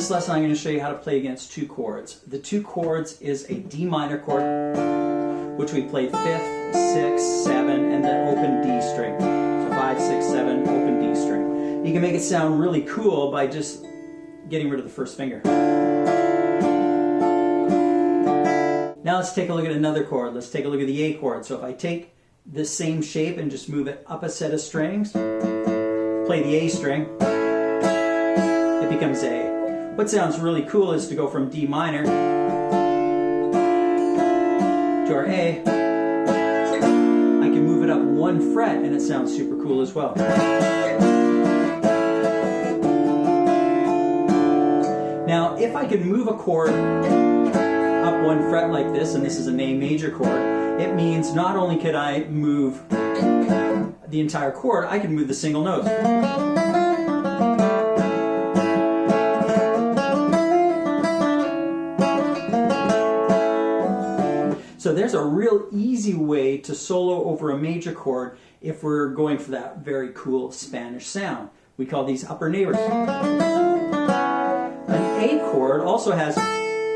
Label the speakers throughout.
Speaker 1: this lesson I'm going to show you how to play against two chords. The two chords is a D minor chord, which we play 5th, 6th, 7, and then open D string. So 5, 6, 7, open D string. You can make it sound really cool by just getting rid of the first finger. Now let's take a look at another chord. Let's take a look at the A chord. So if I take this same shape and just move it up a set of strings, play the A string, it becomes A. What sounds really cool is to go from D minor to our A. I can move it up 1 fret and it sounds super cool as well. Now if I can move a chord up 1 fret like this, and this is an A major chord, it means not only could I move the entire chord, I can move the single notes. So there's a real easy way to solo over a major chord if we're going for that very cool Spanish sound. We call these upper neighbors. An A chord also has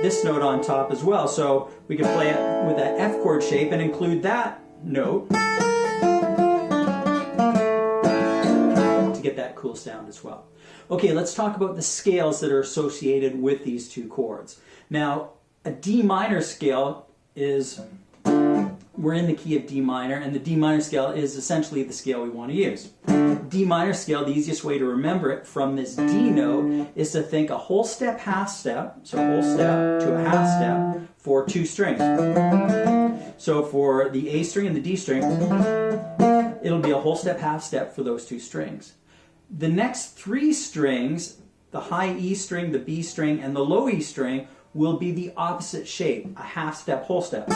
Speaker 1: this note on top as well, so we can play it with that F chord shape and include that note to get that cool sound as well. Okay, let's talk about the scales that are associated with these two chords. Now, a D minor scale is, we're in the key of D minor, and the D minor scale is essentially the scale we want to use. D minor scale, the easiest way to remember it from this D note is to think a whole step, half step, so a whole step to a half step for two strings. So for the A string and the D string, it'll be a whole step, half step for those two strings. The next three strings, the high E string, the B string, and the low E string, will be the opposite shape, a half step, whole step.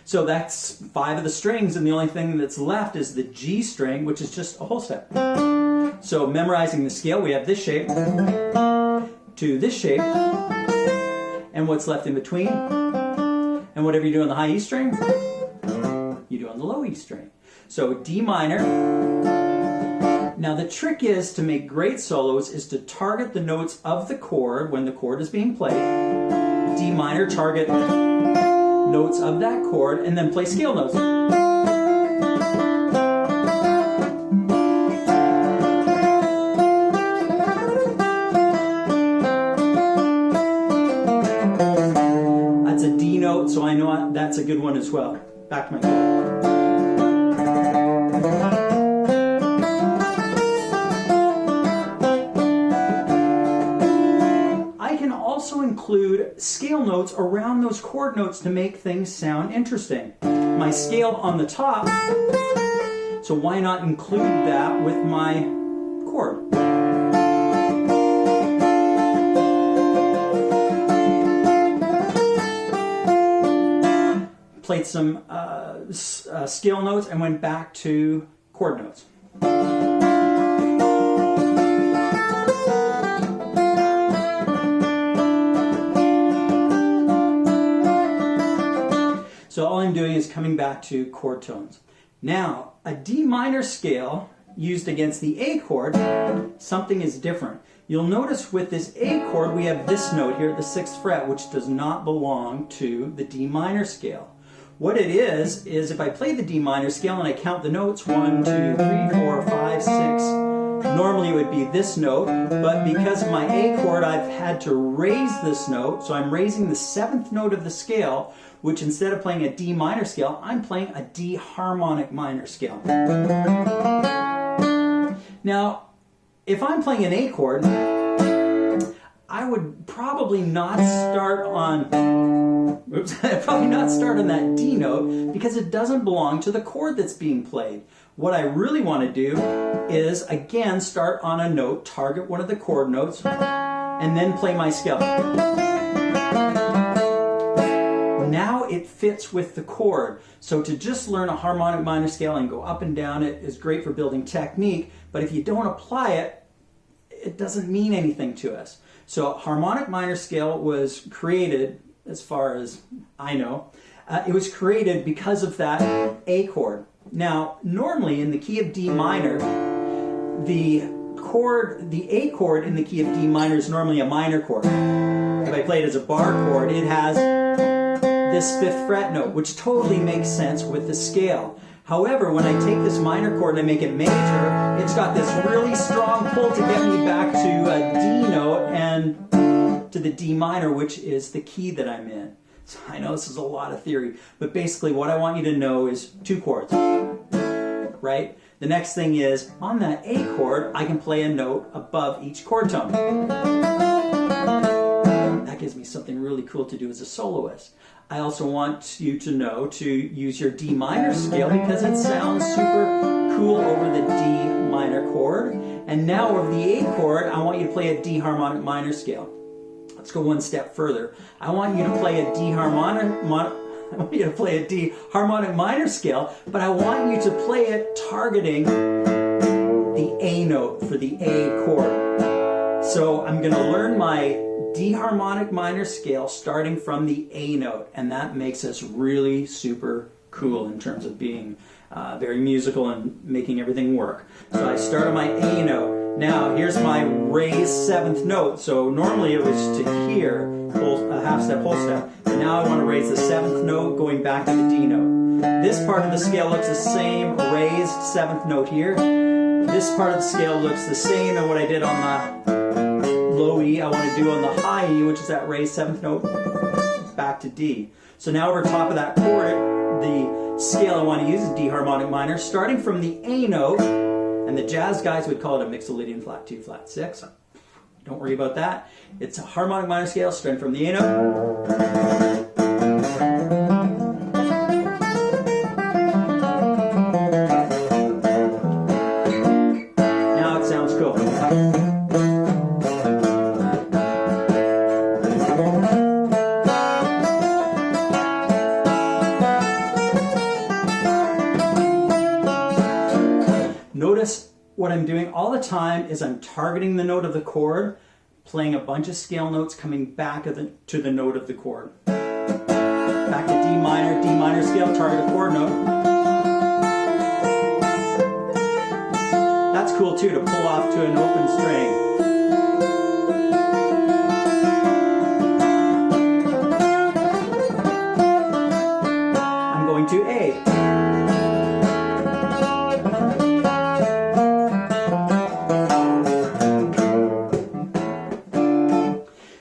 Speaker 1: So that's 5 of the strings, and the only thing that's left is the G string, which is just a whole step. So memorizing the scale, we have this shape to this shape, and what's left in between, and whatever you do on the high E string, you do on the low E string. So D minor. Now the trick is to make great solos is to target the notes of the chord when the chord is being played. D minor, target notes of that chord, and then play scale notes. That's a D note, so I know that's a good one as well. Back to my chord. Include scale notes around those chord notes to make things sound interesting. My scale on the top, so why not include that with my chord? Played some scale notes and went back to chord notes. So all I'm doing is coming back to chord tones. Now, a D minor scale used against the A chord, something is different. You'll notice with this A chord we have this note here at the 6th fret, which does not belong to the D minor scale. What it is if I play the D minor scale and I count the notes, 1, 2, 3, 4, 5, 6, normally it would be this note, but because of my A chord I've had to raise this note, so I'm raising the 7th note of the scale, which instead of playing a D minor scale, I'm playing a D harmonic minor scale. Now, if I'm playing an A chord, I would probably not start on that D note because it doesn't belong to the chord that's being played. What I really want to do is, again, start on a note, target one of the chord notes, and then play my scale. Now it fits with the chord. So to just learn a harmonic minor scale and go up and down it is great for building technique, but if you don't apply it, it doesn't mean anything to us. So harmonic minor scale was created, as far as I know, it was created because of that A chord. Now, normally in the key of D minor, the A chord in the key of D minor is normally a minor chord. If I play it as a bar chord, it has this 5th fret note, which totally makes sense with the scale. However, when I take this minor chord and I make it major, it's got this really strong pull to get me back to a D note and to the D minor, which is the key that I'm in. So I know this is a lot of theory, but basically what I want you to know is 2 chords, right? The next thing is, on that A chord, I can play a note above each chord tone. That gives me something really cool to do as a soloist. I also want you to know to use your D minor scale because it sounds super cool over the D minor chord. And now over the A chord, I want you to play a D harmonic minor scale. Let's go one step further. I want you to play a D harmonic minor scale, but I want you to play it targeting the A note for the A chord. So I'm going to learn my D harmonic minor scale starting from the A note, and that makes us really super cool in terms of being very musical and making everything work. So I start on my A note. Now here's my raised 7th note. So normally it was to here, a half step, whole step. But now I want to raise the 7th note going back to the D note. This part of the scale looks the same, raised 7th note here. This part of the scale looks the same, and what I did on the low E, I want to do on the high E, which is that raised 7th note, back to D. So now over top of that chord, the scale I want to use is D harmonic minor, starting from the A note, and the jazz guys would call it a mixolydian flat 2, flat 6. Don't worry about that. It's a harmonic minor scale, starting from the A note. Now it sounds cool. Notice what I'm doing all the time is I'm targeting the note of the chord, playing a bunch of scale notes coming back to the note of the chord. Back to D minor scale, target a chord note. That's cool too, to pull off to an open string. I'm going to A.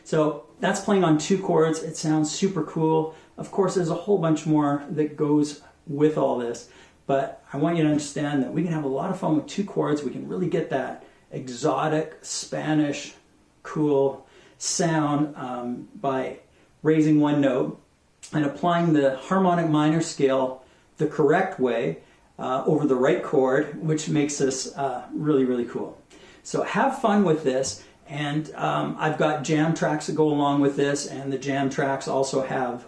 Speaker 1: So that's playing on 2 chords. It sounds super cool. Of course, there's a whole bunch more that goes with all this, but I want you to understand that we can have a lot of fun with 2 chords. We can really get that exotic Spanish cool sound by raising one note and applying the harmonic minor scale the correct way over the right chord, which makes this really, really cool. So have fun with this. And I've got jam tracks that go along with this, and the jam tracks also have,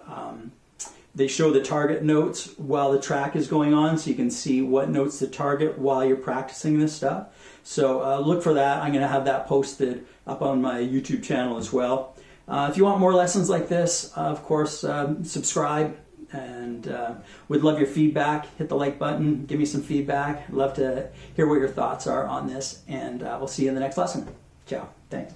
Speaker 1: they show the target notes while the track is going on, so you can see what notes to target while you're practicing this stuff. So look for that. I'm going to have that posted up on my YouTube channel as well. If you want more lessons like this, of course, subscribe, and would love your feedback. Hit the like button, give me some feedback. I'd love to hear what your thoughts are on this, and we'll see you in the next lesson. Ciao. Thanks.